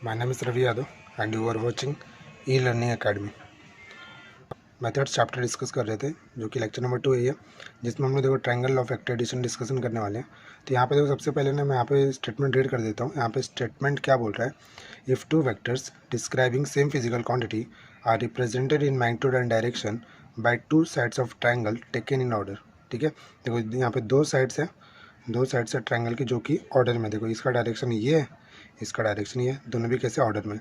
My name is Ravi Yadav and you are watching e-learning academy। Methods chapter discuss कर रहे थे जो कि लेक्चर नंबर 2 है, जिसमें हम लोग देखो triangle of vector addition discussion करने वाले हैं। तो यहाँ पे देखो सबसे पहले ना मैं यहाँ पे स्टेटमेंट रीड कर देता हूँ। यहाँ पे स्टेटमेंट क्या बोल रहा है, if two vectors describing same physical quantity are represented in magnitude and direction by two sides of triangle taken in order. ठीक है, देखो यहाँ पे दो साइड्स है ट्रायंगल की जो कि ऑर्डर में, देखो इसका डायरेक्शन ये है, इसका डायरेक्शन ये, दोनों भी कैसे ऑर्डर में।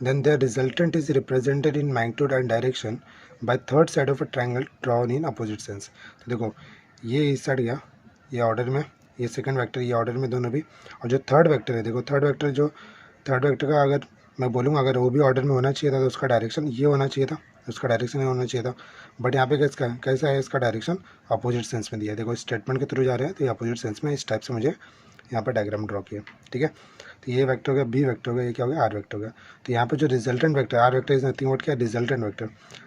Then the resultant is represented in magnitude and direction by third side of a triangle drawn in opposite sense. तो देखो ये इस साइड गया, ये ऑर्डर में, ये सेकंड वेक्टर ये ऑर्डर में दोनों भी, और जो थर्ड वेक्टर है, देखो थर्ड वेक्टर का अगर मैं बोलूँगा अगर वो भी ऑर्डर में होना चाहिए था तो उसका डायरेक्शन ये होना चाहिए था, उसका डायरेक्शन ये होना चाहिए था। बट यहाँ पे कैसा है, इसका डायरेक्शन अपोजिट सेंस में दिया है। देखो स्टेटमेंट के थ्रू जा रहे हैं तो ये अपोजिट सेंस में इस टाइप से मुझे यहाँ पर डायग्राम ड्रॉ किया। ठीक है, तो ये वेक्टर हो गया, बी वेक्टर हो गया, ये क्या हो गया, आर वेक्टर हो गया। तो यहाँ पे जो resultant vector, R vector is nothing but क्या, रिजल्टेंट वेक्टर।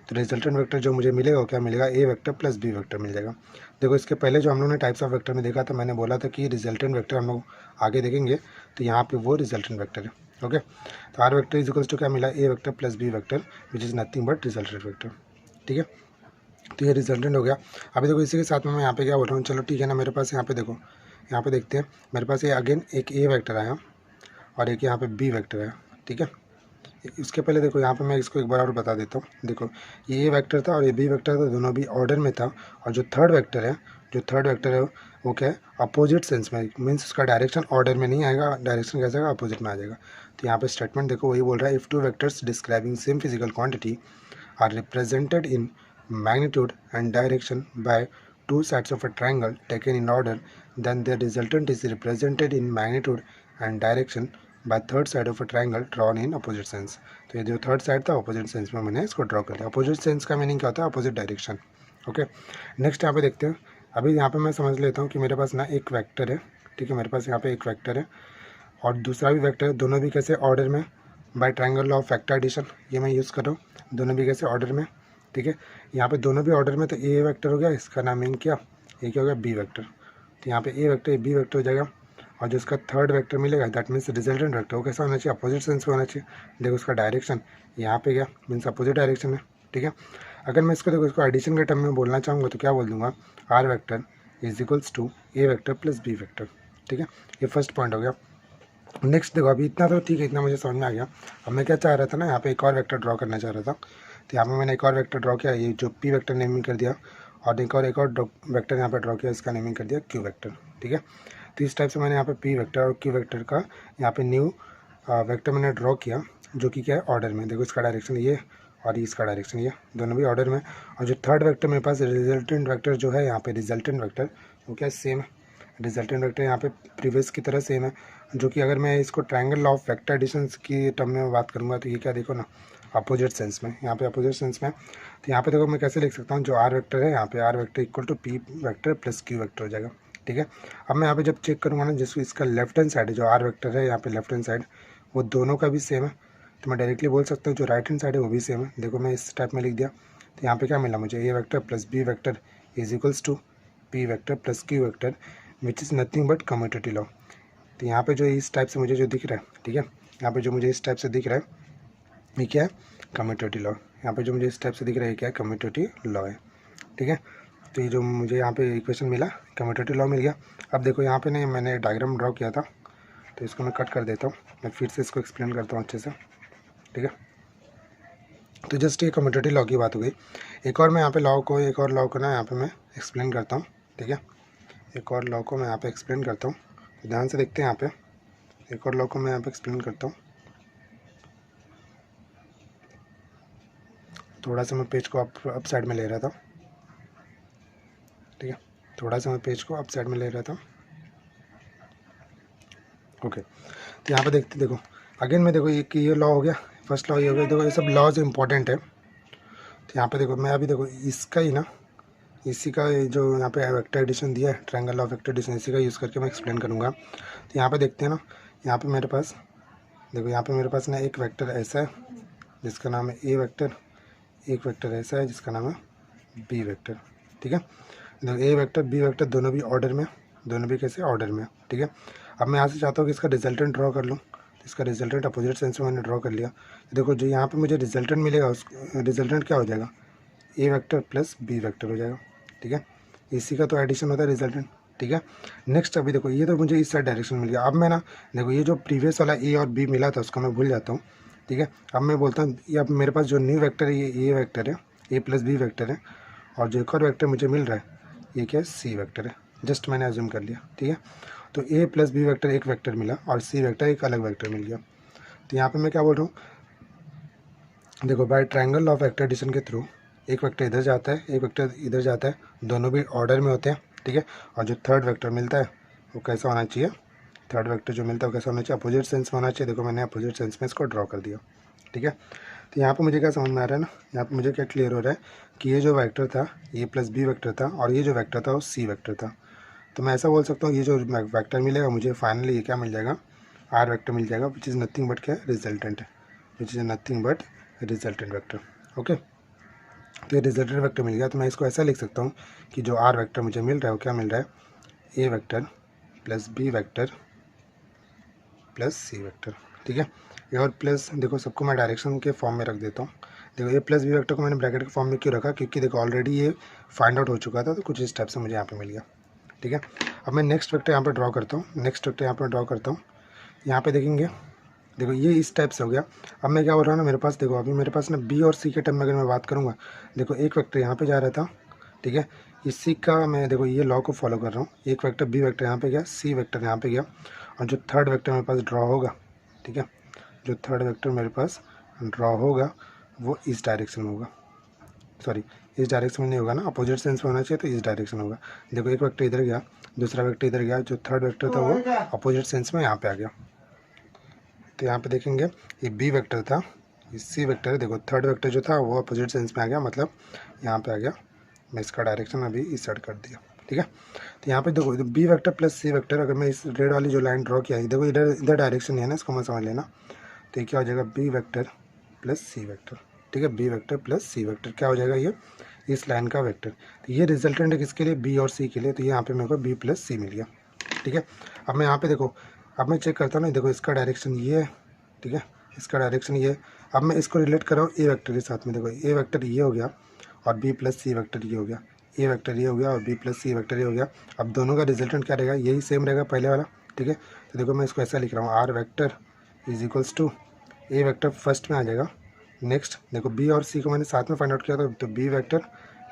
तो रिजल्टेंट वेक्टर जो मुझे मिलेगा वो क्या मिलेगा, A vector plus B vector मिल जाएगा। देखो इसके पहले जो हम लोग ने टाइप्स ऑफ वेक्टर में देखा था, मैंने बोला था कि रिजल्टेंट वेक्टर हम लोग आगे देखेंगे, तो यहाँ पे वो रिजल्टेंट वेक्टर है। ओके, तो R vector is equals to क्या मिला, A vector plus B vector which is nothing but resultant vector. ठीक है, तो ये रिजल्टेंट हो गया। अभी देखो इसी के साथ में मैं यहाँ पे क्या बोल रहा हूँ, चलो ठीक है ना, मेरे पास यहाँ पे देखो, यहाँ पे देखते हैं, मेरे पास ये अगेन एक ए वेक्टर आया और एक यहाँ पे बी वेक्टर है। ठीक है, इसके पहले देखो यहाँ पे मैं इसको एक बार और बता देता हूँ। देखो ये ए वेक्टर था और ये बी वेक्टर था, दोनों भी ऑर्डर में था। और जो थर्ड वेक्टर है वो क्या है, अपोजिट सेंस में, मीन्स उसका डायरेक्शन ऑर्डर में नहीं आएगा, डायरेक्शन कैसा आएगा, अपोजिट में आ जाएगा। तो यहाँ पे स्टेटमेंट देखो वही बोल रहा है, if two vectors describing same physical quantity are represented in magnitude and direction by two sides of a triangle taken in order, then the resultant is represented in magnitude and direction by third side of a triangle drawn in opposite sense। तो ये जो third side था opposite sense में मैंने इसको draw कर लिया। Opposite sense का मीनिंग क्या होता है, अपोजिट डायरेक्शन। ओके, नेक्स्ट यहाँ पे देखते हैं। अभी यहाँ पे मैं समझ लेता हूँ कि मेरे पास ना एक वेक्टर है। ठीक है, मेरे पास यहाँ पे एक वेक्टर है और दूसरा भी वेक्टर है, दोनों भी कैसे ऑर्डर में, by triangle of vector addition, ये मैं यूज़ कर रहा हूँ, दोनों भी कैसे ऑर्डर में। ठीक है, यहाँ पे दोनों भी ऑर्डर में, तो ए वेक्टर हो गया, इसका नाम क्या, ये क्या हो गया, बी वेक्टर। तो यहाँ पे ए वेक्टर बी वेक्टर हो जाएगा और जो इसका थर्ड वेक्टर मिलेगा दैट मीन्स रिजल्टेंट वेक्टर, वो कैसा होना चाहिए, अपोजिट सेंस में होना चाहिए। देखो उसका डायरेक्शन यहाँ पे गया, मीन्स अपोजिट डायरेक्शन है। ठीक है, अगर मैं इसको देखो इसको एडिशन के टर्म में बोलना चाहूँगा तो क्या बोल दूँगा, R vector is equals to A vector plus B vector. ठीक है, ये फर्स्ट पॉइंट हो गया। नेक्स्ट देखो अभी इतना तो ठीक है, इतना मुझे समझ में आ गया। अब मैं क्या चाह रहा था ना, यहाँ पे एक और वेक्टर ड्रॉ करना चाह रहा था। तो यहाँ पे मैंने एक और वेक्टर ड्रॉ किया, ये जो पी वेक्टर नेमिंग कर दिया, और एक और वेक्टर यहाँ पे ड्रॉ किया, इसका नेमिंग कर दिया क्यू वेक्टर। ठीक है, तो इस टाइप से मैंने यहाँ पे पी वेक्टर और क्यू वेक्टर का यहाँ पे न्यू वेक्टर मैंने ड्रॉ किया, जो कि क्या है, ऑर्डर में। देखो इसका डायरेक्शन ये और इसका डायरेक्शन ये, दोनों भी ऑर्डर में। और जो थर्ड वेक्टर मेरे पास रिजल्टेंट वेक्टर जो है, यहाँ पे रिजल्टेंट वेक्टर वो क्या सेम है, रिजल्टेंट वेक्टर यहाँ पे प्रीवियस की तरह सेम है, जो कि अगर मैं इसको ट्रायंगल ऑफ वेक्टर एडिशंस की टर्म में बात करूँगा तो ये क्या, देखो ना, अपोजिट सेंस में, यहाँ पे अपोजिट सेंस में। तो यहाँ पे देखो मैं कैसे लिख सकता हूँ, जो आर वेक्टर है यहाँ पे R vector equal to P vector plus Q vector हो जाएगा। ठीक है, अब मैं यहाँ पे जब चेक करूँगा ना, जिसको इसका लेफ्ट हैंड साइड है, जो आर वेक्टर है यहाँ पे लेफ्ट हैंड साइड, वो दोनों का भी सेम है, तो मैं डायरेक्टली बोल सकता हूँ जो राइट हैंड साइड है वो भी सेम है। देखो मैं इस टाइप में लिख दिया, तो यहाँ पे क्या मिला मुझे, A vector plus B vector is equals to P vector plus Q vector which is nothing but commutative law. तो यहाँ पे जो इस टाइप से मुझे जो दिख रहा है, ठीक है, यहाँ पे जो मुझे इस टाइप से दिख रहा है ये क्या है, कम्यूटेटिव लॉ। यहाँ पे जो मुझे इस टाइप से दिख रहा है क्या है, कम्यूटेटिव लॉ है। ठीक है, तो ये जो मुझे यहाँ पे इक्वेशन मिला, कम्यूटेटिव लॉ मिल गया। अब देखो यहाँ पे नहीं, मैंने डायग्राम ड्रॉ किया था, तो इसको मैं कट कर देता हूँ, मैं फिर से इसको एक्सप्लेन करता हूँ अच्छे से। ठीक है, तो जस्ट ये कम्यूटेटिव लॉ की बात हो गई। एक और मैं यहाँ पे एक और लॉ को ना यहाँ पे मैं एक्सप्लेन करता हूँ। ठीक है, एक और लॉ को मैं यहाँ पे एक्सप्लेन करता हूँ, तो ध्यान से देखते हैं। यहाँ पे एक और लॉ को मैं यहाँ पे एक्सप्लेन करता हूँ। थोड़ा सा मैं पेज को अप साइड में ले रहा था। ठीक है, थोड़ा सा मैं पेज को अप साइड में ले रहा था। ओके, तो यहाँ पे देखते, देखो अगेन में देखो ये लॉ हो गया, फर्स्ट लॉ ये हो गया। देखो ये सब लॉज इंपॉर्टेंट है। तो यहाँ पे देखो मैं अभी देखो इसका ही ना, इसी का जो यहाँ पे वेक्टर एडिशन दिया है, ट्रायंगल ऑफ वेक्टर एडिशन, इसी का यूज़ करके मैं एक्सप्लेन करूँगा। तो यहाँ पे देखते हैं ना, यहाँ पे मेरे पास देखो, यहाँ पे मेरे पास ना एक वेक्टर ऐसा है जिसका नाम है ए वेक्टर, एक वेक्टर ऐसा है जिसका नाम है बी वेक्टर। ठीक है, देखो ए वेक्टर बी वेक्टर दोनों भी ऑर्डर में, दोनों भी कैसे, ऑर्डर में। ठीक है, अब मैं यहाँ से चाहता हूँ कि इसका रिजल्टेंट ड्रॉ कर लूँ। इसका रिजल्टेंट अपोजिट सेंस में मैंने ड्रॉ कर लिया। तो देखो जो यहाँ पे मुझे रिजल्टेंट मिलेगा उस रिजल्टेंट क्या हो जाएगा, ए वेक्टर प्लस बी वेक्टर हो जाएगा। ठीक है, इसी का तो एडिशन होता है रिजल्टेंट। ठीक है, नेक्स्ट अभी देखो ये तो मुझे इस साइड डायरेक्शन मिल गया। अब मैं ना देखो ये जो प्रीवियस वाला ए और बी मिला था उसका मैं भूल जाता हूँ। ठीक है, अब मैं बोलता हूँ ये अब मेरे पास जो न्यू वेक्टर है ये ए वेक्टर है, ए प्लस बी वेक्टर है, और जो एक और वेक्टर मुझे मिल रहा है ये क्या है, सी वेक्टर है। जस्ट मैंने अज्यूम कर लिया। ठीक है, तो ए प्लस बी वेक्टर एक वेक्टर मिला और सी वेक्टर एक अलग वेक्टर मिल गया। तो यहाँ पे मैं क्या बोल रहा हूँ, देखो by triangle of vector addition के थ्रू एक वेक्टर इधर जाता है, एक वेक्टर इधर जाता है, दोनों भी ऑर्डर में होते हैं। ठीक है, और जो थर्ड वेक्टर मिलता है वो कैसा होना चाहिए, थर्ड वेक्टर जो मिलता है वो कैसा होना चाहिए, अपोजिट सेंस में होना चाहिए। देखो मैंने अपोजिट सेंस में इसको ड्रॉ कर दिया। ठीक है, तो यहाँ पे मुझे क्या समझ में आ रहा है ना, यहाँ पे मुझे क्या क्लियर हो रहा है कि ये जो वेक्टर था ए प्लस बी वेक्टर था और ये जो वेक्टर था वो सी वेक्टर था। तो मैं ऐसा बोल सकता हूँ ये जो वेक्टर मिलेगा मुझे फाइनली ये क्या मिल जाएगा, आर वेक्टर मिल जाएगा, विच इज़ नथिंग बट क्या है, रिजल्टेंट है, विच is nothing but resultant vector. Okay, तो ये रिजल्टेंट वेक्टर मिल गया। तो मैं इसको ऐसा लिख सकता हूँ कि जो आर वेक्टर मुझे मिल रहा है वो क्या मिल रहा है, A vector plus B vector plus C vector. ठीक है, ये और प्लस देखो सबको मैं डायरेक्शन के फॉर्म में रख देता हूँ। देखो ए प्लस बी वेक्टर को मैंने ब्रैकेट के फॉर्म में क्यों रखा, क्योंकि देखो ऑलरेडी ये फाइंड आउट हो चुका था, तो कुछ इस टाइप से मुझे यहाँ पे मिल गया। ठीक है, अब मैं नेक्स्ट वेक्टर यहाँ पे ड्रॉ करता हूँ, नेक्स्ट वेक्टर यहाँ पे ड्रॉ करता हूँ। यहाँ पे देखेंगे देखो ये इस टाइप से हो गया। अब मैं क्या बोल रहा हूँ ना, मेरे पास देखो अभी मेरे पास ना बी और सी के टर्म में अगर मैं बात करूँगा, देखो एक वेक्टर यहाँ पे जा रहा था। ठीक है, इसी का मैं देखो ये लॉ को फॉलो कर रहा हूँ, एक वेक्टर बी वेक्टर यहाँ पे गया, सी वेक्टर यहाँ पे गया, और जो थर्ड वेक्टर मेरे पास ड्रॉ होगा, ठीक है, जो थर्ड वेक्टर मेरे पास ड्रॉ होगा वो इस डायरेक्शन में होगा, सॉरी इस डायरेक्शन में नहीं होगा ना, अपोजिट सेंस में होना चाहिए, तो इस डायरेक्शन में होगा। देखो एक वेक्टर इधर गया, दूसरा वेक्टर इधर गया, जो थर्ड वेक्टर था वो अपोजिट सेंस में यहाँ पे आ गया। तो यहाँ पे देखेंगे ये बी वेक्टर था, ये सी वेक्टर है, देखो थर्ड वेक्टर जो था वो अपोजिट सेंस में आ गया, मतलब यहाँ पे आ गया। मैं इसका डायरेक्शन अभी इस साइड कर दिया। ठीक है, तो यहाँ पे देखो B vector plus C vector, अगर मैं इस रेड वाली जो लाइन ड्रॉ किया है, देखो इधर इधर डायरेक्शन है ना, इसको मैं समझ लेना। तो ये क्या हो जाएगा, B vector plus C vector. ठीक है, B vector plus C vector क्या हो जाएगा, ये इस लाइन का वेक्टर। तो ये रिजल्टेंट है किसके लिए, बी और सी के लिए। तो यहाँ पे मेरे को बी प्लस सी मिल गया। ठीक है, अब मैं यहाँ पे देखो, अब मैं चेक करता हूँ ना, देखो इसका डायरेक्शन ये है। ठीक है, इसका डायरेक्शन ये। अब मैं इसको रिलेट कर रहा हूँ ए वेक्टर के साथ में, देखो ए वेक्टर ये हो गया और बी प्लस सी वेक्टर ये हो गया, ए वेक्टर ये हो गया और बी प्लस सी वेक्टर ये हो गया। अब दोनों का रिजल्टेंट क्या रहेगा, यही सेम रहेगा पहले वाला। ठीक है, तो देखो मैं इसको ऐसा लिख रहा हूँ, R vector is equals to A vector first में आ जाएगा। नेक्स्ट देखो बी और सी को मैंने साथ में फाइंड आउट किया था, तो B vector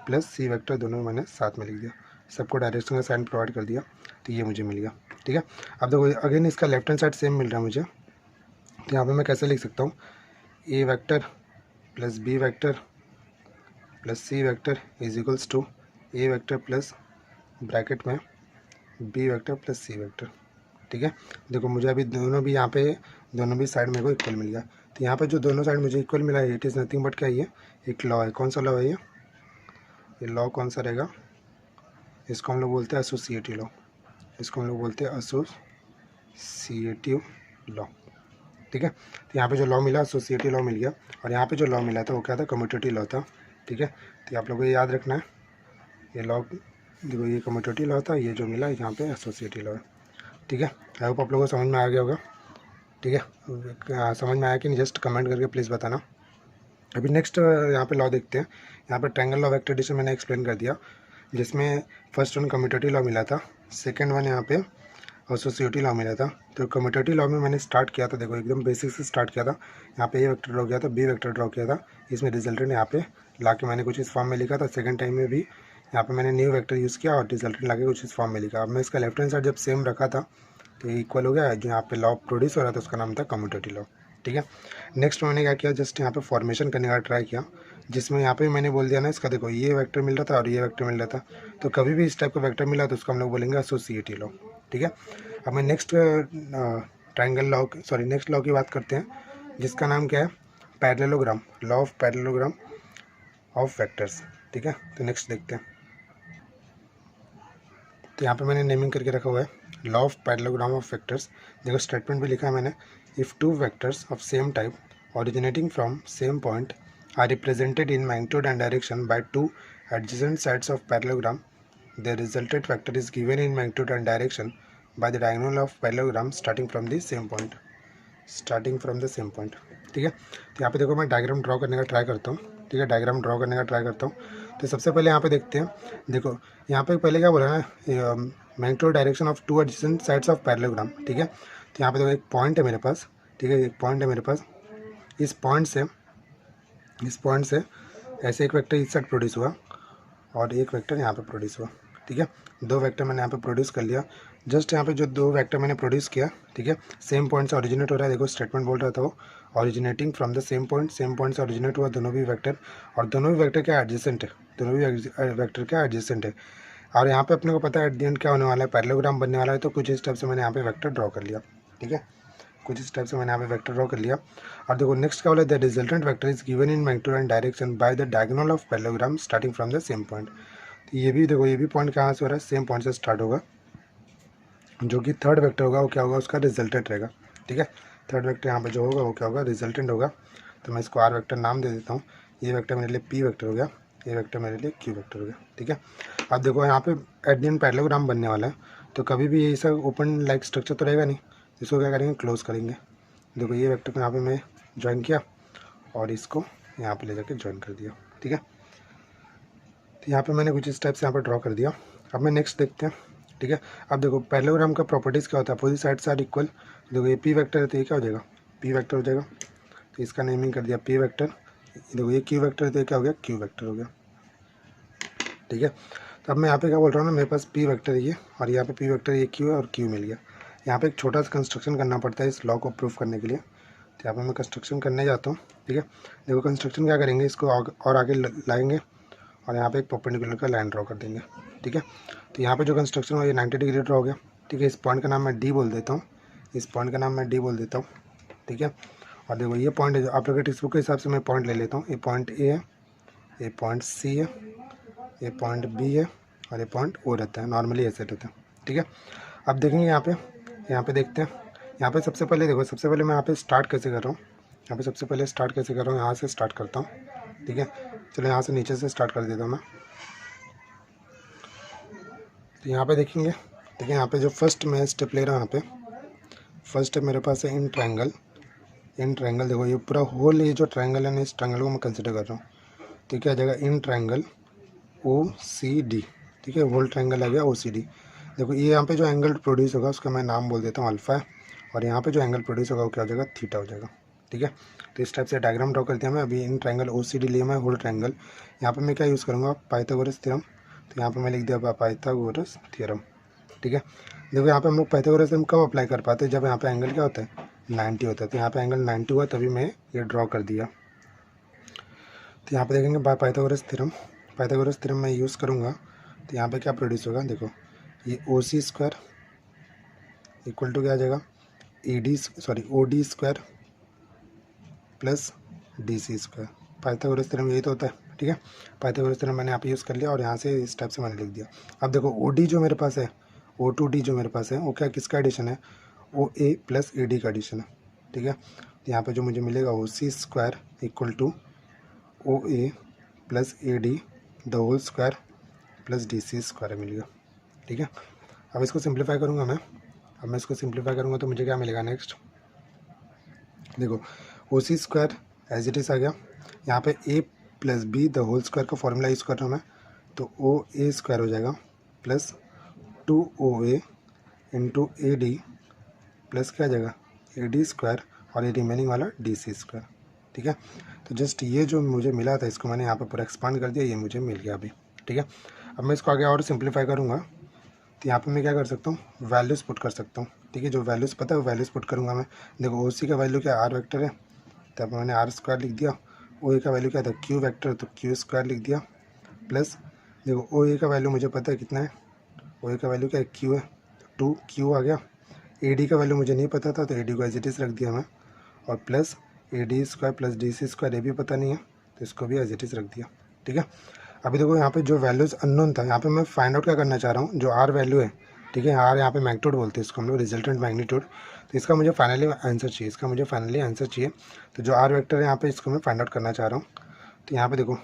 plus C vector दोनों मैंने साथ में लिख दिया, सबको डायरेक्शन का साइन प्रोवाइड कर दिया, तो ये मुझे मिल गया। ठीक है, अब देखो अगेन इसका लेफ्ट हैंड साइड सेम मिल रहा है मुझे। तो यहाँ पे मैं कैसे लिख सकता हूँ, A vector plus B vector plus C vector is equals to A vector plus bracket में B vector plus C vector. ठीक है, देखो मुझे अभी दोनों भी यहाँ पे दोनों भी साइड मेरे को इक्वल मिल गया। तो यहाँ पे जो दोनों साइड मुझे इक्वल मिला है, इट इज़ नथिंग बट क्या, ये एक लॉ है। कौन सा लॉ है ये लॉ कौन सा रहेगा, इसको हम लोग बोलते हैं एसोसिएटिव लॉ, इसको हम लोग बोलते हैं एसोसिएटिव लॉ। ठीक है, तो यहाँ पे जो लॉ मिला एसोसिएटिव लॉ मिल गया, और यहाँ पे जो लॉ मिला था वो क्या था, कम्यूटेटिव लॉ था। ठीक है, तो आप लोगों को याद रखना है ये लॉ, देखो ये कम्यूटेटिव लॉ था, ये जो मिला यहाँ पे एसोसिएटिव लॉ है। ठीक है, आई होप आप लोगों को समझ में आ गया होगा। ठीक है, समझ में आया कि नहीं, जस्ट कमेंट करके प्लीज़ बताना। अभी नेक्स्ट यहाँ पे लॉ देखते हैं। यहाँ पे triangle law of vector addition मैंने एक्सप्लेन कर दिया, जिसमें फर्स्ट वन कम्यूटेटिव लॉ मिला था, सेकंड वन यहाँ पे एसोसिएटिव लॉ मिला था। तो कम्यूटेटिव लॉ में मैंने स्टार्ट किया था, देखो एकदम बेसिक से स्टार्ट किया था। यहाँ पे ए वेक्टर ड्रॉ किया था, बी वेक्टर ड्रॉ किया था, इसमें रिजल्टेंट यहाँ पे ला के मैंने कुछ इस फॉर्म में लिखा था। सेकंड टाइम में भी यहाँ पे मैंने न्यू वेक्टर यूज़ किया और रिजल्टेंट ला के कुछ इस फॉर्म में लिखा। अब मैं इसका लेफ्ट हैंड साइड जब सेम रखा था तो इक्वल हो गया, जो यहाँ पे लॉ प्रोड्यूस हो रहा था उसका नाम था कम्यूटेटिव लॉ। ठीक है, नेक्स्ट मैंने क्या किया, जस्ट यहाँ पे फॉर्मेशन करने का ट्राई किया, जिसमें यहाँ पे मैंने बोल दिया ना, इसका देखो ये वेक्टर मिल रहा था और ये वेक्टर मिल रहा था, तो कभी भी इस टाइप का वेक्टर मिला तो उसको हम लोग बोलेंगे एसोसिएटिव लॉ। ठीक है, अब मैं next triangle law sorry next law की बात करते हैं, जिसका नाम क्या है, parallelogram, law of parallelogram of vectors. ठीक है, तो नेक्स्ट देखते हैं। तो यहाँ पे मैंने नेमिंग करके रखा हुआ है law of parallelogram of vectors. देखो स्टेटमेंट भी लिखा है मैंने, if two vectors of same type originating from same point are represented in magnitude and direction by two adjacent sides of parallelogram, the resultant vector is given in magnitude and direction by the diagonal of parallelogram starting from the same point. Starting from the same point. ठीक है, तो यहाँ पे देखो मैं diagram draw करने का try करता हूँ। ठीक है, डायग्राम ड्रॉ करने का ट्राई करता हूँ। तो सबसे पहले यहाँ पे देखते हैं, देखो यहाँ पे पहले क्या बोला है, magnitude direction of two adjacent sides of parallelogram. ठीक है, तो यहाँ पे देखो एक पॉइंट है मेरे पास। ठीक है, एक पॉइंट है मेरे पास। इस पॉइंट से ऐसे एक वेक्टर इस साइड प्रोड्यूस हुआ और एक वेक्टर यहाँ पे प्रोड्यूस हुआ। ठीक है, दो वेक्टर मैंने यहाँ पे प्रोड्यूस कर लिया। जस्ट यहाँ पे जो दो वेक्टर मैंने प्रोड्यूस किया, ठीक है, सेम पॉइंट से ओरिजिनेट हो रहा है। देखो स्टेटमेंट बोल रहा था वो originating from the same point से ओरिजिनेट हुआ दोनों भी वेक्टर, और दोनों भी वेक्टर क्या एडजेसेंट है, दोनों भी वेक्टर क्या एडजेसेंट है। और यहाँ पे अपने को पता है एट द एंड क्या होने वाला है, पैरेललोग्राम बनने वाला है। तो कुछ स्टेप से मैंने यहाँ पे वेक्टर ड्रॉ कर लिया। ठीक है, कुछ स्टेप से मैंने यहाँ पे वेक्टर ड्रॉ कर लिया। और देखो नेक्स्ट क्या बोला, the resultant vector is given in magnitude and direction by the diagonal of parallelogram starting from the same point. तो ये भी देखो, ये भी पॉइंट कहाँ से हो रहा है, सेम पॉइंट से स्टार्ट होगा। जो कि थर्ड वेक्टर होगा वो क्या होगा, उसका रिजल्टेंट रहेगा। ठीक है, थर्ड वेक्टर यहाँ पे जो होगा वो क्या होगा, रिजल्टेंट होगा। तो मैं इसको आर वेक्टर नाम दे देता हूँ। ये वेक्टर मेरे लिए पी वेक्टर हो गया, ये वेक्टर मेरे लिए क्यू वेक्टर हो गया। ठीक है, अब देखो यहाँ पे एट द एंड पैरेललोग्राम बनने वाला है। तो कभी भी ऐसा ओपन लाइक स्ट्रक्चर तो रहेगा नहीं, इसको क्या करेंगे, क्लोज करेंगे। देखो ये वेक्टर को यहाँ पे मैं ज्वाइन किया और इसको यहाँ पे ले जाके ज्वाइन कर दिया। ठीक है, तो यहाँ पे मैंने कुछ स्टेप्स यहाँ पे ड्रॉ कर दिया। अब मैं नेक्स्ट देखते हैं। ठीक है, अब देखो पैरेललोग्राम का प्रॉपर्टीज़ क्या होता है, अपोजिट साइड्स आर इक्वल। देखो ये पी वेक्टर है तो ये क्या हो जाएगा, पी वेक्टर हो जाएगा। तो इसका नेमिंग कर दिया पी वेक्टर। देखो ये क्यू वेक्टर है तो ये क्या हो गया, क्यू वेक्टर हो गया। ठीक है, तो अब मैं यहाँ पे क्या बोल रहा हूँ ना, मेरे पास पी वेक्टर है ये, और यहाँ पे पी वेक्टर ये क्यू है और क्यू मिल गया। यहाँ पे एक छोटा सा कंस्ट्रक्शन करना पड़ता है इस लॉ को प्रूफ करने के लिए। तो यहाँ पे मैं कंस्ट्रक्शन करने जाता हूँ। ठीक है, देखो कंस्ट्रक्शन क्या करेंगे, इसको और आगे लाएंगे और यहाँ पे एक परपेंडिकुलर का लाइन ड्रॉ कर देंगे। ठीक है, तो यहाँ पे जो कंस्ट्रक्शन हुआ ये 90 डिग्री ड्रॉ हो गया। ठीक है, इस पॉइंट का नाम मैं डी बोल देता हूँ, इस पॉइंट का नाम मैं डी बोल देता हूँ। ठीक है, और देखो ये पॉइंट है, जो आप लोग के टेक्स्ट बुक के हिसाब से मैं पॉइंट ले लेता हूँ। ये पॉइंट ए है, ये पॉइंट सी है, ये पॉइंट बी है और ये पॉइंट ओ रहता है, नॉर्मली ऐसे रहता है। ठीक है, अब देखेंगे यहाँ पे देखते हैं। यहाँ पे सबसे पहले देखो, सबसे पहले मैं यहाँ पे स्टार्ट कैसे कर रहा हूँ, यहाँ पे सबसे पहले स्टार्ट कैसे कर रहा हूँ, यहाँ से स्टार्ट करता हूँ। ठीक है, चलो यहाँ से नीचे से स्टार्ट कर देता हूँ मैं। तो यहाँ पे देखेंगे, देखिए यहाँ पे जो फर्स्ट मैं स्टेप ले रहा हूँ, यहाँ पे फर्स्ट स्टेप मेरे पास है इन ट्रायंगल। इन ट्रायंगल देखो ये पूरा होल, ये जो ट्रायंगल है ना, इस ट्रायंगल को मैं कंसिडर कर रहा हूँ। तो क्या आ जाएगा, in triangle O C D. ठीक है, होल ट्रायंगल आ गया ओ सी डी। देखो ये यहाँ पे जो एंगल प्रोड्यूस होगा उसका मैं नाम बोल देता हूँ अल्फ़ा है, और यहाँ पे जो एंगल प्रोड्यूस होगा वो क्या हो जाएगा, थीटा हो जाएगा। ठीक है, तो इस टाइप से डायग्राम ड्रॉ कर दिया मैं। अभी in triangle O C D लिए मैं होल ट्रायंगल। यहाँ पे मैं क्या यूज़ करूँगा, पाइथागोरस थ्योरम। तो यहाँ पे मैं लिख दिया पाइथागोरस थ्योरम। ठीक है, देखो यहाँ पे हम लोग पाइथागोरस थ्योरम कब अप्लाई कर पाते हैं, जब यहाँ पे एंगल क्या होता है, 90 होता है। तो यहाँ पे एंगल 90 हुआ तभी मैं ये ड्रॉ कर दिया। तो यहाँ पे देखेंगे पाइथागोरस थ्योरम मैं यूज़ करूँगा। तो यहाँ पे क्या प्रोड्यूस होगा, देखो ये O C square equal to क्या आ जाएगा, O D square plus D C square. Pythagoras theorem यही तो होता है। ठीक है, पाइथागोरस थ्योरम मैंने यहाँ पे यूज़ कर लिया और यहाँ से इस टाइप से मैंने लिख दिया। अब देखो ओ डी जो मेरे पास है, ओ टू डी जो मेरे पास है, वो क्या किसका एडिशन है, O A plus A D का एडिशन है। ठीक है, तो यहाँ पे जो मुझे मिलेगा O C square equal to O A plus A D the whole square plus D C square मिल गया। ठीक है, अब इसको सिंप्लीफाई करूँगा मैं। अब मैं इसको सिंप्लीफाई करूँगा तो मुझे क्या मिलेगा नेक्स्ट, देखो O C square as it is आ गया। यहाँ पे A plus B the whole square का फॉर्मूला यूज़ कर रहा हूँ मैं। तो ओ ए स्क्वायर हो जाएगा plus 2 OA into A D plus क्या आ जाएगा, ए डी स्क्वायर, और ये रिमेनिंग वाला डी सी स्क्वायर। ठीक है, तो जस्ट ये जो मुझे मिला था इसको मैंने यहाँ पे पूरा एक्सपांड कर दिया, ये मुझे मिल गया अभी। ठीक है, अब मैं इसको आगे और सिंप्लीफाई करूँगा। तो यहाँ पे मैं क्या कर सकता हूँ, वैल्यूज़ पुट कर सकता हूँ। ठीक है, जो वैल्यूज़ पता है वो वैल्यूज़ पुट करूँगा मैं। देखो ओ सी का वैल्यू क्या, आर वेक्टर है, तो अब मैंने आर स्क्वायर लिख दिया। ओ ए का वैल्यू क्या था, क्यू वेक्टर, तो क्यू स्क्वायर लिख दिया। प्लस देखो ओ ए का वैल्यू मुझे पता है कितना है, ओ ए का वैल्यू क्या है, क्यू है, 2 क्यू आ गया। ए डी का वैल्यू मुझे नहीं पता था तो ए डी को एज इट इज़ रख दिया मैं, और plus A D square plus D C square, ये भी पता नहीं है तो इसको भी एज इट इज़ रख दिया। ठीक है, अभी देखो यहाँ पे जो वैल्यूज़ अननोन था, यहाँ पे मैं फाइंड आउट क्या करना चाह रहा हूँ, जो आर वैल्यू है। ठीक है, आर यहाँ पे मैग्नीट्यूड बोलते हैं इसको हम लोग, रिजल्टेंट मैग्नीट्यूड। तो इसका मुझे फाइनली आंसर चाहिए, इसका मुझे फाइनली आंसर चाहिए। तो जो आर वेक्टर है यहाँ पे, इसको मैं फाइंड आउट करना चाह रहा हूँ। तो यहाँ पे देखो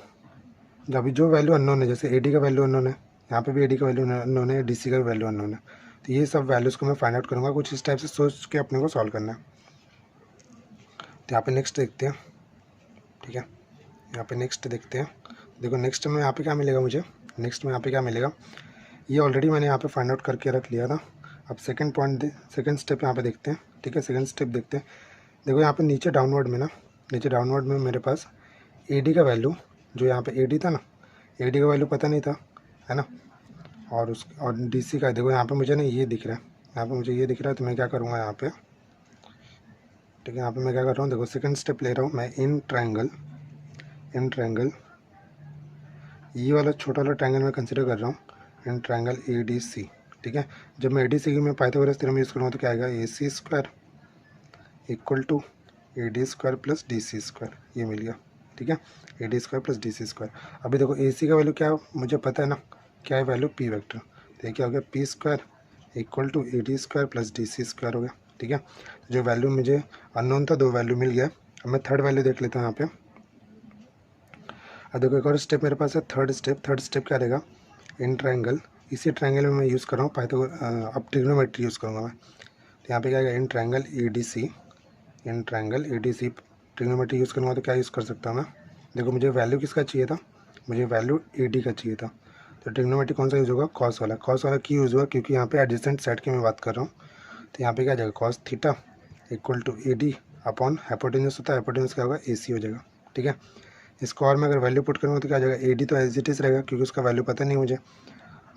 अभी जो वैल्यू अननोन है, जैसे ए डी का वैल्यू अननोन है, यहाँ पे भी ए डी का वैल्यू अननोन है, डी सी का वैल्यू अननोन है। तो ये सब वैल्यूज़ को मैं फाइंड आउट करूँगा। कुछ इस टाइप से सोच के अपने को सॉल्व करना है। तो यहाँ पे नेक्स्ट देखते हैं, ठीक है। यहाँ पे नेक्स्ट देखते हैं, देखो नेक्स्ट में यहाँ पे क्या मिलेगा मुझे, नेक्स्ट में यहाँ पे क्या मिलेगा, ये ऑलरेडी मैंने यहाँ पे फाइंड आउट करके रख लिया था। अब सेकंड स्टेप यहाँ पे देखते हैं, ठीक है। सेकंड स्टेप देखते हैं, देखो यहाँ पे नीचे डाउनवर्ड में मेरे पास AD का वैल्यू, जो यहाँ पे AD था ना, AD का वैल्यू पता नहीं था, है ना। और DC का देखो यहाँ पे मुझे ना ये दिख रहा है, यहाँ पे मुझे ये दिख रहा है। तो मैं क्या करूँगा यहाँ पे, ठीक है, यहाँ पे मैं क्या कर रहा हूँ, देखो सेकंड स्टेप ले रहा हूँ मैं, इन ट्रायंगल ये वाला छोटा वाला ट्रायंगल मैं कंसिडर कर रहा हूँ, इन ट्रायंगल ADC, ठीक है। जब मैं ADC की मैं पाइथागोरस थ्योरम यूज़ करूँगा तो क्या आएगा, AC square equal to AD square plus DC square, ये मिल गया, ठीक है। AD square plus DC square. अभी देखो AC का वैल्यू क्या मुझे पता है ना, क्या है वैल्यू, P वेक्टर। तो ये क्या हो गया, P square equal to AD square plus DC square हो गया, ठीक है। जो वैल्यू मुझे अननोन था, 2 वैल्यू मिल गया। अब मैं थर्ड वैल्यू देख लेता हूँ यहाँ पे। अब देखो एक और स्टेप मेरे पास है, थर्ड स्टेप क्या रहेगा, इन ट्रायंगल, इसी ट्रायंगल में मैं यूज़ कर रहा हूँ अब ट्रिग्नोमेट्री यूज़ करूँगा मैं। तो यहाँ पे क्या आएगा, in triangle ADC trigonometry use करूँगा तो क्या यूज़ कर सकता हूँ मैं, देखो मुझे वैल्यू किसका चाहिए था, मुझे वैल्यू AD का चाहिए था। तो ट्रिग्नोमेट्री कौन सा यूज़ होगा, कॉस वाला क्यों यूज़ हुआ, क्योंकि यहाँ पे एडजेसेंट सेट की मैं बात कर रहा हूँ। तो यहाँ पे क्या जाएगा, cos theta equal to AD upon hypotenuse होता है, हाइपोटेन्यूज क्या होगा, AC हो जाएगा, ठीक है। इसको और मैं अगर वैल्यू पुट करूँगा तो क्या आ जाएगा, AD तो एज इट इज़ रहेगा क्योंकि उसका वैल्यू पता नहीं मुझे,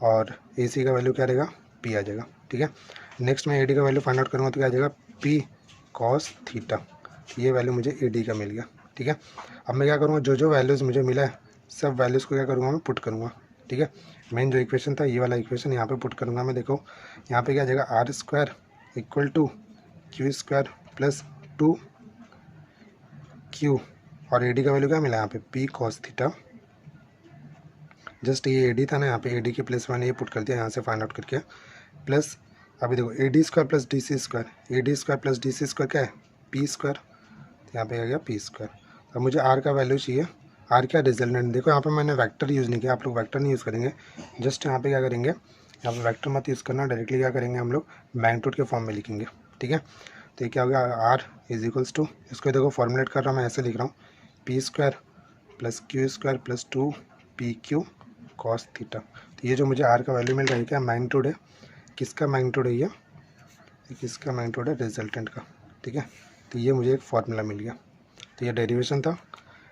और AC का वैल्यू क्या रहेगा, P आ जाएगा, ठीक है। नेक्स्ट मैं AD का वैल्यू फाइंड आउट करूँगा तो क्या आ जाएगा, P कॉस थीटा, ये वैल्यू मुझे AD का मिल गया, ठीक है। अब मैं क्या करूँगा, जो वैल्यूज़ मुझे मिला है सब वैल्यूज़ को क्या करूँगा मैं, पुट करूँगा, ठीक है। मेन जो इक्वेशन था ये वाला इक्वेशन यहाँ पे पुट करूँगा मैं। देखो यहाँ पे क्या आ जाएगा, R square equal to Q square plus 2Q, और AD का वैल्यू क्या मिला यहाँ पे, P कॉस थीटा। जस्ट ये AD था ना, यहाँ पे AD के प्लस मैंने ये पुट कर दिया यहाँ से फाइंड आउट करके, प्लस अभी देखो AD square plus DC square, AD square plus DC square क्या है, P स्क्वायर। तो यहाँ पे आ गया P स्क्वायर। अब मुझे R का वैल्यू चाहिए, R क्या रिजल्टेंट, देखो यहाँ पे मैंने वेक्टर यूज़ नहीं किया, आप लोग वेक्टर नहीं यूज़ करेंगे, जस्ट यहाँ पे क्या करेंगे, यहाँ पे वेक्टर मत यूज़ करना, डायरेक्टली क्या करेंगे हम लोग मैग्नीट्यूड के फॉर्म में लिखेंगे, ठीक है। तो ये क्या हो गया, R इज इक्वल्स टू, इसको देखो फॉर्मुलेट कर रहा हूँ मैं, ऐसे लिख रहा हूँ, P square plus Q square plus 2PQ cos theta. तो ये जो मुझे R का वैल्यू मिल रहा है क्या, मैग्नीट्यूड है, किसका मैग्नीट्यूड है, ये किसका मैग्नीट्यूड है, रिजल्टेंट का, ठीक है। तो ये मुझे एक फार्मूला मिल गया। तो ये डेरिवेशन था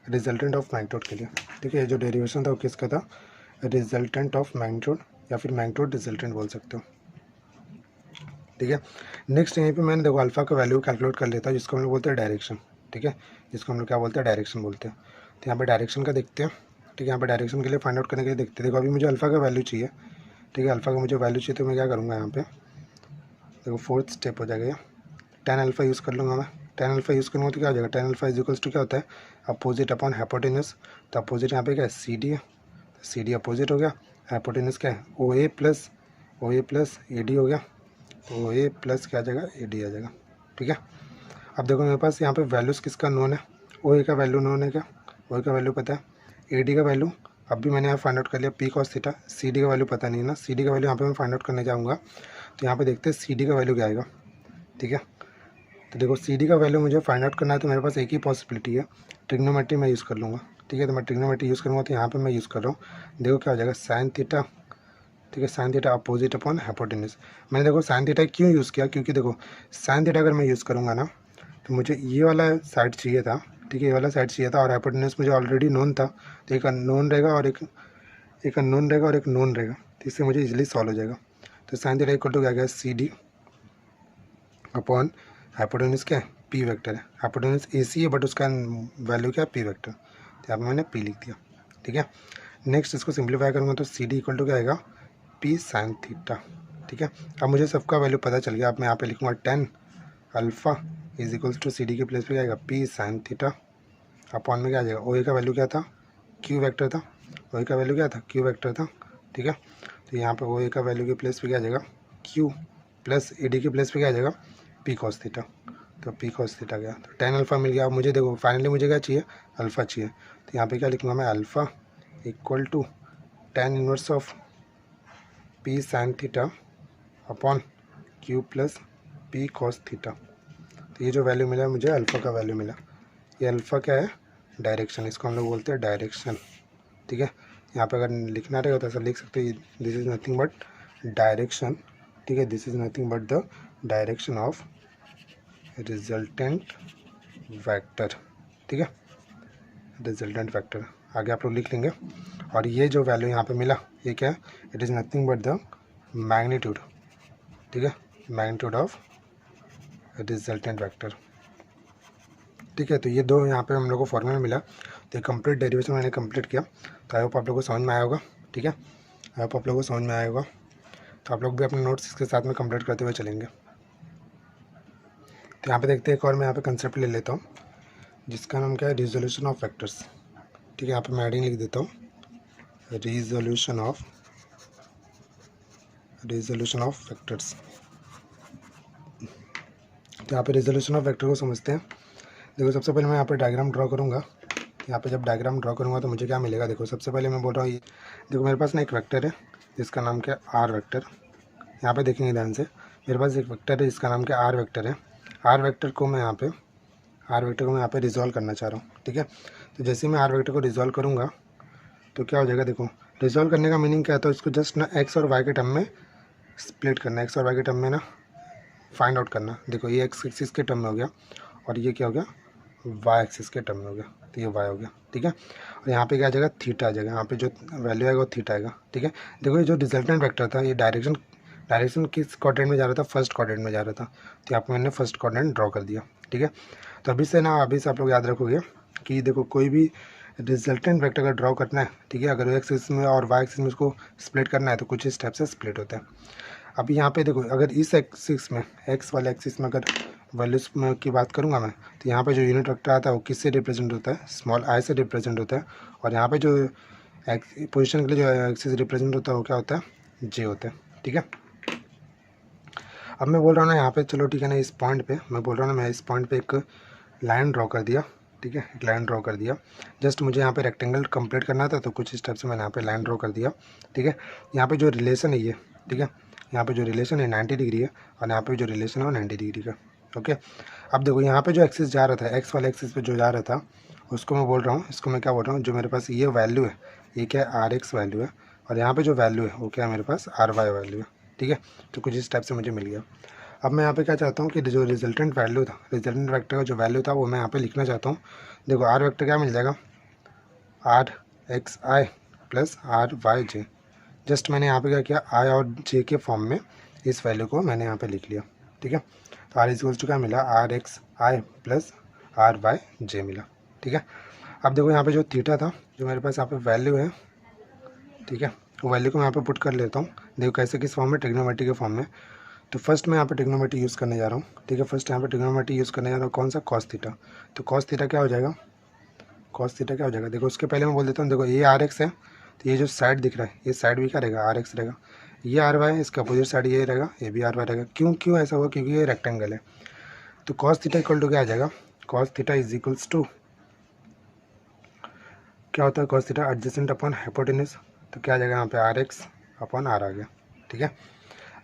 रिजल्टेंट ऑफ मैग्नीट्यूड के लिए, ठीक है। ये जो डेरिवेशन था वो किसका था, रिजल्टेंट ऑफ मैग्नीट्यूड, या फिर मैग्नीट्यूड रिजल्टेंट बोल सकते हो, ठीक है। नेक्स्ट यहीं पे मैंने देखो अल्फा का वैल्यू कैलकुलेट कर लेता है, जिसको हम लोग बोलते हैं डायरेक्शन, ठीक है, जिसको हम लोग क्या बोलते हैं, डायरेक्शन बोलते हैं। तो यहाँ पे डायरेक्शन का देखते हैं, ठीक है। यहाँ पे डायरेक्शन के लिए फाइंड आउट करने के लिए देखते हैं, देखो अभी मुझे अल्फा का वैल्यू चाहिए, ठीक है, अल्फा का मुझे वैल्यू चाहिए। तो मैं क्या करूँगा यहाँ पे, देखो फोर्थ स्टेप हो जाएगा, tan अल्फा यूज़ कर लूँगा मैं। tan अल्फा यूज़ करूँगा तो क्या हो जाएगा, tan alpha is equals to क्या होता है, अपोजिट अपॉन हाइपोटेन्यूज। तो अपोजिट यहाँ पे क्या है, CD है, CD अपोजिट हो गया, हाइपोटेन्यूज क्या है, OA प्लस AD हो गया, तो OA प्लस क्या आ जाएगा, AD आ जाएगा, ठीक है। अब देखो मेरे पास यहाँ पे वैल्यूज़ किसका नोन है, OA का वैल्यू नोन है क्या, OA का वैल्यू पता है, AD का वैल्यू अब भी मैंने यहाँ फाइंड आउट कर लिया, P कॉस थीटा। CD का वैल्यू पता नहीं है ना, CD का वैल्यू यहाँ पे मैं फाइंड आउट करने जाऊँगा। तो यहाँ पे देखते हैं CD का वैल्यू क्या आएगा, ठीक है। तो देखो CD का वैल्यू मुझे फाइंड आउट करना है, तो मेरे पास एक ही पॉसिबिलिटी है, ट्रिग्नोमेट्री मैं यूज़ कर लूँगा, ठीक है। तो मैं ट्रिग्नोमेट्री यूज़ करूँगा, तो यहाँ पे मैं यूज़ कर रहा हूँ, देखो क्या हो जाएगा, साइन थीटा, ठीक है, sine theta opposite upon hypotenuse. मैंने देखो साइन थीटा क्यों यूज़ किया, क्योंकि देखो साइन थीटा अगर मैं यूज़ करूँगा ना, तो मुझे ये वाला साइड चाहिए था, ठीक है, ये वाला साइड चाहिए था, और हाइपोटेन्यूज मुझे ऑलरेडी नोन था। तो एक अननोन रहेगा और एक अननोन रहेगा और एक नोन रहेगा, तो इससे मुझे इजीली सॉल्व हो जाएगा। तो साइन थीटा इक्वल टू क्या गया, CD अपॉन हाइपोटेन्यूज क्या है, P वेक्टर है, हाइपोटेन्यूज AC है बट उसका वैल्यू क्या है, P वेक्टर। तो यहाँ पर मैंने P लिख दिया, ठीक है। नेक्स्ट इसको सिंप्लीफाई करूँगा तो CD इक्वल टू क्या आएगा, P साइन थीटा, ठीक है। अब मुझे सबका वैल्यू पता चल गया। अब मैं यहाँ पे लिखूँगा tan alpha is equals to CD के प्लेस पे क्या आएगा, P साइन थीटा अपॉन में क्या आ जाएगा, OA का वैल्यू क्या था, Q वेक्टर था, OA का वैल्यू क्या था, Q वेक्टर था, ठीक है। तो यहाँ पे OA का वैल्यू के प्लेस पे क्या आ जाएगा, Q प्लस AD के प्लेस पे क्या आ जाएगा, P कॉस थीटा। तो P कॉस थीटा गया, तो tan अल्फ़ा मिल गया। अब मुझे देखो फाइनली मुझे क्या चाहिए, अल्फ़ा चाहिए। तो यहाँ पे क्या लिखूँगा मैं, alpha equal to tan inverse of P sine theta upon Q plus P cos theta. तो ये जो वैल्यू मिला मुझे, अल्फ़ा का वैल्यू मिला। ये अल्फ़ा क्या है, डायरेक्शन, इसको हम लोग बोलते हैं डायरेक्शन, ठीक है। यहाँ पे अगर लिखना रहेगा तो ऐसा लिख सकते हैं, this is nothing but direction, ठीक है, this is nothing but the direction of resultant vector, ठीक है, रिजल्टेंट वेक्टर। आगे आप लोग लिख लेंगे। और ये जो वैल्यू यहाँ पे मिला ये क्या है, it is nothing but the magnitude, ठीक है, मैग्नीट्यूड ऑफ रिजल्टेंट वेक्टर, ठीक है। तो ये दो यहाँ पे हम लोग को फॉर्मूला मिला, तो ये कंप्लीट डेरिवेशन मैंने कंप्लीट किया। तो आई होप आप लोगों को समझ में आया होगा, ठीक है, आई होप आप लोगों को समझ में आया होगा। तो आप लोग भी अपने नोट्स इसके साथ में कंप्लीट करते हुए चलेंगे। तो यहाँ पे देखते हैं एक और मैं यहाँ पे कंसेप्ट ले लेता हूँ जिसका नाम क्या है, रिजोल्यूशन ऑफ वेक्टर्स, ठीक है। यहाँ पे मैं हेडिंग लिख देता हूँ, रिजोल्यूशन ऑफ वेक्टर्स। तो यहाँ पे रिजोल्यूशन ऑफ वेक्टर को समझते हैं। देखो सबसे पहले मैं यहाँ पे डायग्राम ड्रॉ करूँगा। यहाँ पे जब डायग्राम ड्रॉ करूँगा तो मुझे क्या मिलेगा, देखो सबसे पहले मैं बोल रहा हूँ ये देखो मेरे पास ना एक वेक्टर है जिसका नाम क्या है आर वेक्टर। यहाँ पे देखेंगे ध्यान से, मेरे पास एक वेक्टर है जिसका नाम क्या आर वेक्टर है। आर वेक्टर को मैं यहाँ पे रिजॉल्व करना चाह रहा हूँ, ठीक है। तो जैसे मैं आर वेक्टर को रिजॉल्व करूँगा तो क्या हो जाएगा, देखो रिजॉल्व करने का मीनिंग क्या है, तो इसको जस्ट ना एक्स और वाई के टर्म में स्प्लिट करना, एक्स और वाई के टर्म में ना फाइंड आउट करना। देखो ये एक्स एक्सिस के टर्म में हो गया और ये क्या हो गया, वाई एक्सिस के टर्म में हो गया, तो ये वाई हो गया, ठीक है। और यहाँ पे क्या आ जाएगा, थीटा आ जाएगा, यहाँ पे जो वैल्यू आएगा वो थीटा आएगा, ठीक है। देखो ये जो रिजल्टेंट वेक्टर था ये डायरेक्शन किस क्वाड्रेंट में जा रहा था, फर्स्ट क्वाड्रेंट में जा रहा था, तो यहाँ पे मैंने फर्स्ट क्वाड्रेंट ड्रॉ कर दिया, ठीक है। तो अभी से आप लोग याद रखोगे कि देखो कोई भी रिजल्टेंट वेक्टर अगर ड्रॉ करना है, ठीक है, अगर एक्स एक्सिस में और वाई एक्सिस में उसको स्प्लिट करना है तो कुछ स्टेप से स्प्लिट होता है। अभी यहाँ पे देखो अगर इस एक्सिस में, एक्स वाले एक्सिस में अगर वैल्यूज की बात करूँगा मैं, तो यहाँ पे जो यूनिट वेक्टर आता है वो किससे रिप्रेजेंट होता है, स्मॉल आई से रिप्रेजेंट होता है। और यहाँ पे जो पोजीशन के लिए जो एक्सिस रिप्रेजेंट होता है वो क्या होता है, जे होता है, ठीक है। अब मैं बोल रहा हूँ ना यहाँ पे, चलो ठीक है ना, इस पॉइंट पे मैं बोल रहा हूँ ना, मैं इस पॉइंट पे एक लाइन ड्रॉ कर दिया, ठीक है, एक लाइन ड्रॉ कर दिया। जस्ट मुझे यहाँ पे रेक्टेंगल कंप्लीट करना था तो कुछ स्टेप से मैंने यहाँ पे लाइन ड्रॉ कर दिया, ठीक है। यहाँ पे जो रिलेशन है ये, ठीक है, यहाँ पे जो रिलेशन है 90 डिग्री है और यहाँ पे जो रिलेशन है वो 90 डिग्री का, ओके। अब देखो यहाँ पे जो एक्सिस जा रहा था, एक्स वाले एक्सिस पे जो जा रहा था उसको मैं बोल रहा हूँ, इसको मैं क्या बोल रहा हूँ, जो मेरे पास ये वैल्यू है ये क्या है, आर एक्स वैल्यू है, और यहाँ पे जो वैल्यू है वो क्या है मेरे पास, आर वाई वैल्यू है, ठीक है। तो कुछ इस टाइप से मुझे मिल गया। अब मैं यहाँ पे क्या चाहता हूँ कि जो रिजल्टेंट वैल्यू था, रिजल्टेंट वेक्टर का जो वैल्यू था वो मैं यहाँ पे लिखना चाहता हूँ। देखो आर वेक्टर क्या मिल जाएगा, R X I plus R Y J. Just मैंने यहाँ पे क्या किया, आई और जे के फॉर्म में इस वैल्यू को मैंने यहाँ पे लिख लिया, ठीक है। तो आर इक्वल्स टू क्या मिला, R X I plus R Y J मिला, ठीक है। अब देखो यहाँ पे जो थीटा था, जो मेरे पास यहाँ पे वैल्यू है, ठीक है, वो वैल्यू को मैं यहाँ पे पुट कर लेता हूँ। देखो कैसे, किस फॉर्म में, ट्रिग्नोमेट्री के फॉर्म में। तो फर्स्ट मैं यहाँ पे ट्रिग्नोमेट्री यूज़ करने जा रहा हूँ, ठीक है, फर्स्ट यहाँ पे ट्रिग्नोमेट्री यूज़ करने जा रहा हूँ, कौन सा, कॉस थीटा। तो कॉस थीटा क्या हो जाएगा, कॉस थीटा क्या हो जाएगा, देखो उसके पहले मैं बोल देता हूँ, देखो ये आर एक्स है तो ये जो साइड दिख रहा है ये साइड भी क्या रहेगा, आर एक्स रहेगा। ये आर वाई है, इसका अपोजिट साइड ये रहेगा, ये भी आर वाई रहेगा। क्यों ऐसा हुआ, क्योंकि ये रेक्टेंगल है। तो कॉस थीटा इक्वल टू क्या आ जाएगा, cos theta is equals to क्या होता है, cos theta adjacent upon hypotenuse. तो क्या आ जाएगा यहाँ पे, आर एक्स अपॉन आर आ गया, ठीक है।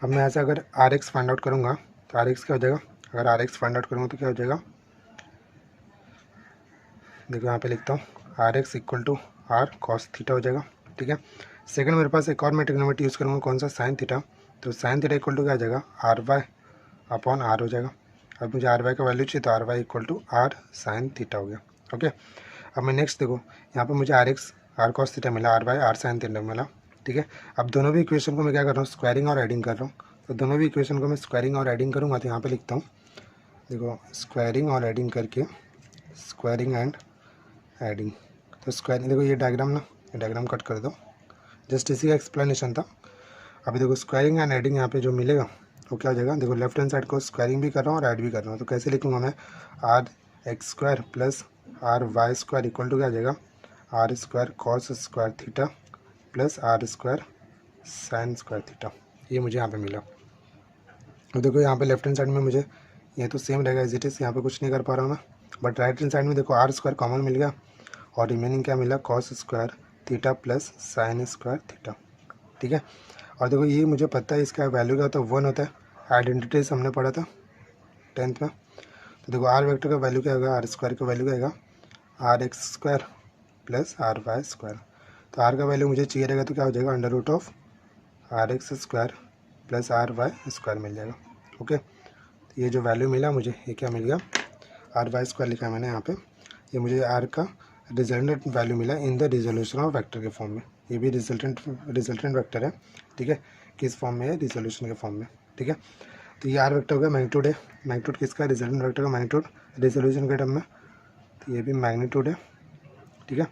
अब मैं ऐसा अगर आर एक्स फाइंड आउट करूँगा तो आर एक्स क्या हो जाएगा, अगर आर एक्स फाइंड आउट करूँगा तो क्या हो जाएगा, देखो यहाँ पे लिखता हूँ, R X equal to R cos theta हो जाएगा, ठीक है। सेकंड मेरे पास एक और मैं ट्रिग्नोमेट्री यूज़ करूँगा, कौन सा, साइन थीटा। तो साइन थीटा इक्वल टू क्या आ जाएगा, आर वाई अपॉन आर हो जाएगा। अब मुझे आर वाई का वैल्यू चाहिए तो R Y equal to R sine theta हो गया, ओके। अब मैं नेक्स्ट देखो यहाँ पे मुझे R X R cos theta मिला, R Y R sine theta मिला, ठीक है। अब दोनों भी इक्वेशन को मैं क्या कर रहा हूँ, स्क्वायरिंग और एडिंग कर रहा हूँ। तो दोनों भी इक्वेशन को मैं स्क्वायरिंग और एडिंग करूँगा तो यहाँ पे लिखता हूँ, देखो स्क्वायरिंग और एडिंग करके, स्क्वायरिंग एंड एडिंग। तो स्क्वायरिंग, देखो ये डायग्राम ना, ये डायग्राम कट कर दो, जस्ट इसी का एक्सप्लेनेशन था। अभी देखो स्क्वायरिंग एंड एडिंग यहाँ पे जो मिलेगा वो क्या हो जाएगा, देखो लेफ्ट हैंड साइड को स्क्वायरिंग भी कर रहा हूँ और ऐड भी कर रहा हूँ। तो कैसे लिखूँगा मैं, R X square plus R Y square equal to क्या आ जाएगा, R square cos square theta plus R square sine square theta. ये मुझे यहाँ पे मिला। तो देखो यहाँ पे लेफ्ट हैंड साइड में मुझे ये तो सेम रहेगा एज इट इज़, यहाँ पे कुछ नहीं कर पा रहा हूँ मैं, बट राइट हैंड साइड में देखो आर स्क्वायर कॉमन मिल गया और रिमेनिंग क्या मिला, cos square theta plus sign square theta, ठीक है। और देखो ये मुझे पता है इसका वैल्यू क्या होता है, 1 होता है। आइडेंटिटीज हमने पढ़ा था 10th में। तो देखो आर वेक्टर का वैल्यू क्या होगा, आर स्क्वायर का वैल्यू क्या आएगा, R X square plus R Y square. तो आर का वैल्यू मुझे चाहिए रहेगा तो क्या हो जाएगा, under root of R X square plus R Y square मिल जाएगा। ओके, तो ये जो वैल्यू मिला मुझे, ये क्या मिल गया, आर वाई स्क्वायर लिखा है मैंने यहाँ पे, ये मुझे आर का रिजल्टेंट वैल्यू मिला in the resolution of vector के फॉर्म में। ये भी रिजल्टेंट वेक्टर है, ठीक है, किस फॉर्म में है, रिजोल्यूशन के फॉर्म में, ठीक है। तो ये आर वेक्टर का मैग्नीट्यूड है, मैग्नीट्यूड किसका, रिजल्टेंट वेक्टर का मैग्नीट्यूड रिजोल्यूशन के टर्म में, तो ये भी मैग्नीट्यूड है, ठीक है।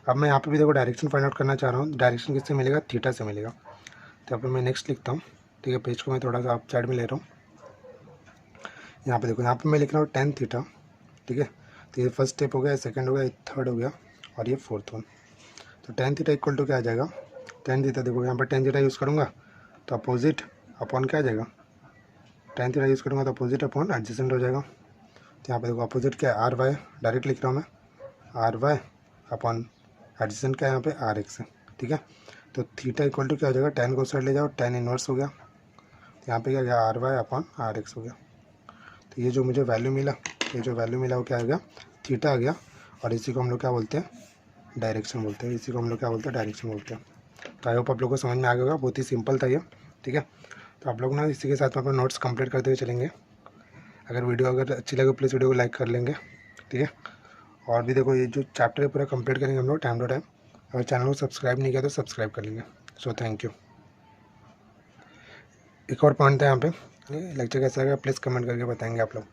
अब मैं यहाँ पे भी देखो डायरेक्शन फाइंड आउट करना चाह रहा हूँ, डायरेक्शन किससे मिलेगा, थीटा से मिलेगा। तो यहाँ पर मैं नेक्स्ट लिखता हूँ, ठीक है, पेज को मैं थोड़ा सा अप साइड में ले रहा हूँ। यहाँ पे देखो, यहाँ पे मैं लिख रहा हूँ टेन थीटा, ठीक है। तो ये फर्स्ट स्टेप हो गया, सेकंड हो गया, थर्ड हो गया और ये फोर्थ वन। तो टेन थीटा इक्वल टू क्या आ जाएगा, टेन थीटा देखो यहाँ पर टेन थीटा यूज़ करूँगा तो अपोजिट अपॉन क्या आ जाएगा, टेन थीटा यूज़ करूँगा तो अपोजिट अपॉन एडजेसेंट हो जाएगा। तो यहाँ पे देखो अपोजिट क्या है, आर वाई, डायरेक्ट लिख रहा हूँ मैं, आर वाई अपॉन एडजेसेंट क्या है यहाँ पे, आर एक्स है, ठीक है। तो थीटा इक्वल टू क्या हो जाएगा, टेन को साइड ले जाओ, टेन इनवर्स हो गया, तो यहाँ पे क्या गया, R Y upon R X हो गया। तो ये जो मुझे वैल्यू मिला, ये जो वैल्यू मिला वो क्या आ गया, थीटा आ गया। और इसी को हम लोग क्या बोलते हैं, डायरेक्शन बोलते हैं, इसी को हम लोग क्या बोलते हैं, डायरेक्शन बोलते हैं। तो आई होप आप लोगों को समझ में आ गया होगा, बहुत ही सिंपल था ये, ठीक है। तो आप लोग ना इसी के साथ में अपना नोट्स कंप्लीट करते हुए चलेंगे। अगर वीडियो अगर अच्छी लगे प्लीज़ वीडियो को लाइक कर लेंगे, ठीक है। और भी देखो ये जो चैप्टर है पूरा कंप्लीट करेंगे हम लोग टाइम टू टाइम। अगर चैनल को सब्सक्राइब नहीं किया तो सब्सक्राइब कर लेंगे। So thank you. एक और पॉइंट था यहाँ पे, लेक्चर कैसा लगा प्लीज़ कमेंट करके बताएंगे आप लोग।